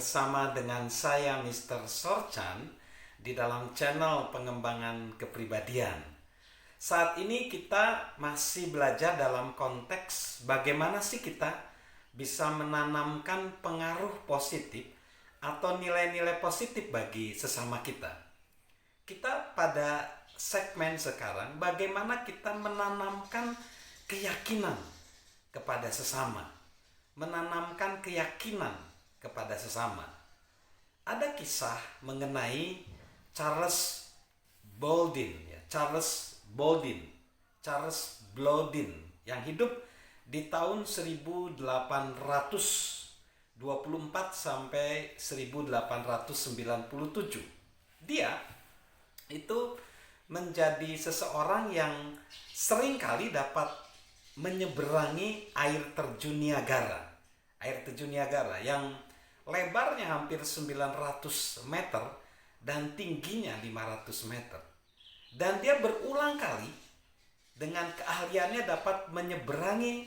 Bersama dengan saya Mr. Sorchan di dalam channel pengembangan kepribadian. Saat ini kita masih belajar dalam konteks bagaimana sih kita bisa menanamkan pengaruh positif atau nilai-nilai positif bagi sesama kita. Kita pada segmen sekarang bagaimana kita menanamkan keyakinan kepada sesama, menanamkan keyakinan kepada sesama. Ada kisah mengenai Charles Blodin yang hidup di tahun 1824 sampai 1897. Dia itu menjadi seseorang yang seringkali dapat menyeberangi air terjun Niagara. Air terjun Niagara yang lebarnya hampir 900 meter dan tingginya 500 meter. Dan dia berulang kali dengan keahliannya dapat menyeberangi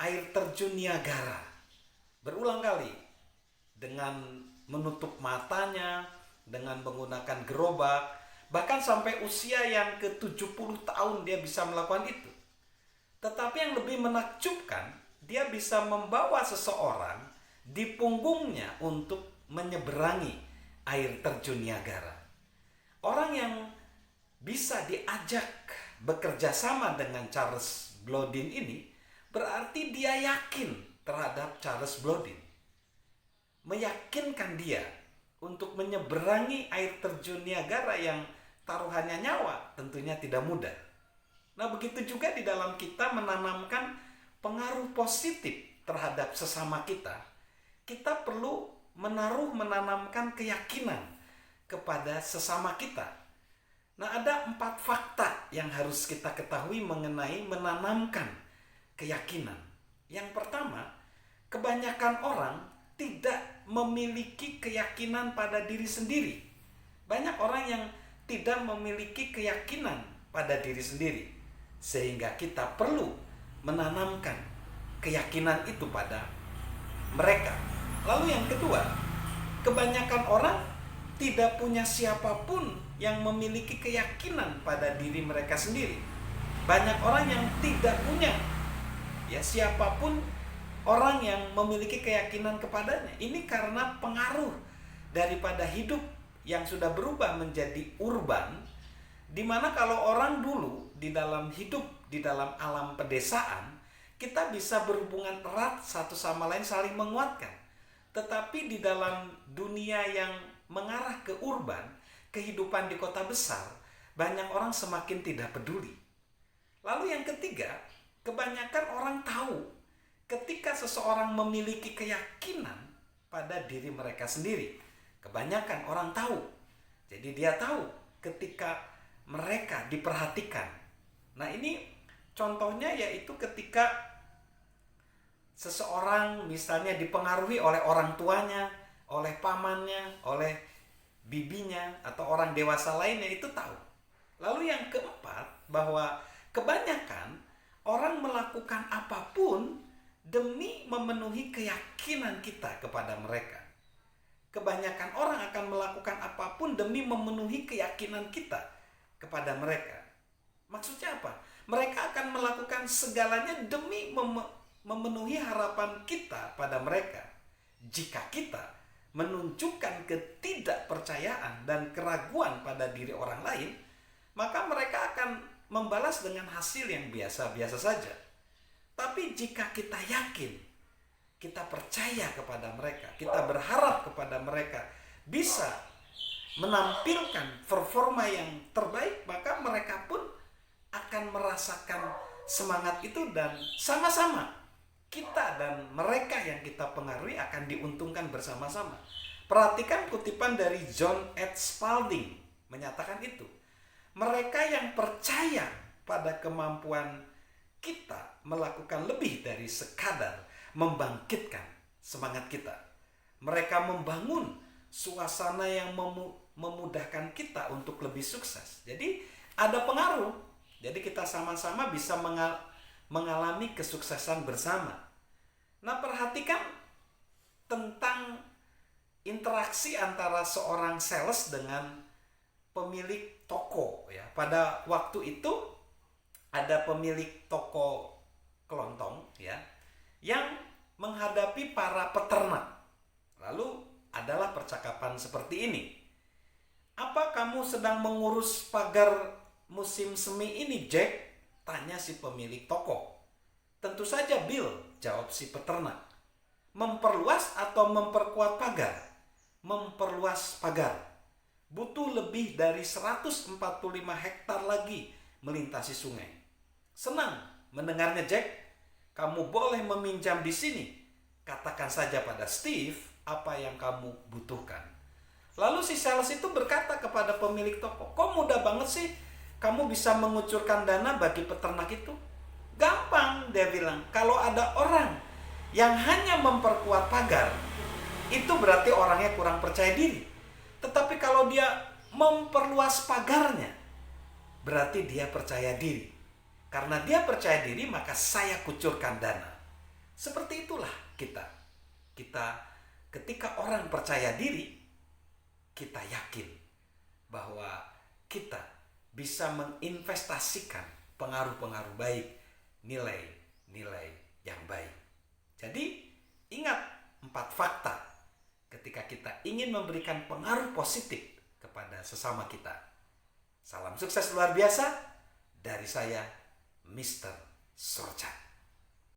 air terjun Niagara. Berulang kali dengan menutup matanya, dengan menggunakan gerobak, bahkan sampai usia yang ke-70 tahun dia bisa melakukan itu. Tetapi yang lebih menakjubkan, dia bisa membawa seseorang di punggungnya untuk menyeberangi air terjun Niagara. Orang yang bisa diajak bekerja sama dengan Charles Blodin ini berarti dia yakin terhadap Charles Blodin. Meyakinkan dia untuk menyeberangi air terjun Niagara yang taruhannya nyawa tentunya tidak mudah. Nah, begitu juga di dalam kita menanamkan pengaruh positif terhadap sesama kita. Kita perlu menanamkan keyakinan kepada sesama kita. Nah, ada 4 fakta yang harus kita ketahui mengenai menanamkan keyakinan. Yang pertama, kebanyakan orang tidak memiliki keyakinan pada diri sendiri. Banyak orang yang tidak memiliki keyakinan pada diri sendiri, sehingga kita perlu menanamkan keyakinan itu pada mereka. Lalu yang kedua, kebanyakan orang tidak punya siapapun yang memiliki keyakinan pada diri mereka sendiri. Banyak orang yang tidak punya siapapun orang yang memiliki keyakinan kepadanya. Ini karena pengaruh daripada hidup yang sudah berubah menjadi urban, di mana kalau orang dulu di dalam hidup di dalam alam pedesaan, kita bisa berhubungan erat satu sama lain, saling menguatkan. Tetapi di dalam dunia yang mengarah ke urban, kehidupan di kota besar, banyak orang semakin tidak peduli. Lalu yang ketiga, kebanyakan orang tahu ketika seseorang memiliki keyakinan pada diri mereka sendiri. Kebanyakan orang tahu. Jadi dia tahu ketika mereka diperhatikan. Nah, ini contohnya yaitu ketika seseorang misalnya dipengaruhi oleh orang tuanya, oleh pamannya, oleh bibinya, atau orang dewasa lainnya, itu tahu. Lalu yang keempat, bahwa kebanyakan orang melakukan apapun demi memenuhi keyakinan kita kepada mereka. Kebanyakan orang akan melakukan apapun demi memenuhi keyakinan kita kepada mereka. Maksudnya apa? Mereka akan melakukan segalanya demi memenuhi harapan kita pada mereka. Jika kita menunjukkan ketidakpercayaan dan keraguan pada diri orang lain, maka mereka akan membalas dengan hasil yang biasa-biasa saja. Tapi jika kita yakin, kita percaya kepada mereka, kita berharap kepada mereka bisa menampilkan performa yang terbaik, maka mereka pun akan merasakan semangat itu, dan sama-sama kita dan mereka yang kita pengaruhi akan diuntungkan bersama-sama. Perhatikan kutipan dari John H. Spalding menyatakan itu. Mereka yang percaya pada kemampuan kita melakukan lebih dari sekadar membangkitkan semangat kita. Mereka membangun suasana yang memudahkan kita untuk lebih sukses. Jadi ada pengaruh. Jadi kita sama-sama bisa mengalami kesuksesan bersama. Nah, perhatikan tentang interaksi antara seorang sales dengan pemilik toko ya. Pada waktu itu ada pemilik toko kelontong ya yang menghadapi para peternak. Lalu adalah percakapan seperti ini. "Apa kamu sedang mengurus pagar musim semi ini, Jack?" tanya si pemilik toko. "Tentu saja, Bill," jawab si peternak. "Memperluas atau memperkuat pagar?" "Memperluas pagar. Butuh lebih dari 145 hektar lagi melintasi sungai." "Senang mendengarnya, Jack. Kamu boleh meminjam di sini. Katakan saja pada Steve apa yang kamu butuhkan." Lalu si sales itu berkata kepada pemilik toko, "Kok mudah banget sih kamu bisa mengucurkan dana bagi peternak itu?" "Gampang," dia bilang. "Kalau ada orang yang hanya memperkuat pagar, itu berarti orangnya kurang percaya diri. Tetapi kalau dia memperluas pagarnya, berarti dia percaya diri. Karena dia percaya diri, maka saya kucurkan dana." Seperti itulah kita. Ketika orang percaya diri, kita yakin bahwa kita bisa menginvestasikan pengaruh-pengaruh baik, nilai-nilai yang baik. Jadi, ingat 4 fakta ketika kita ingin memberikan pengaruh positif kepada sesama kita. Salam sukses luar biasa dari saya, Mr. Sorcha.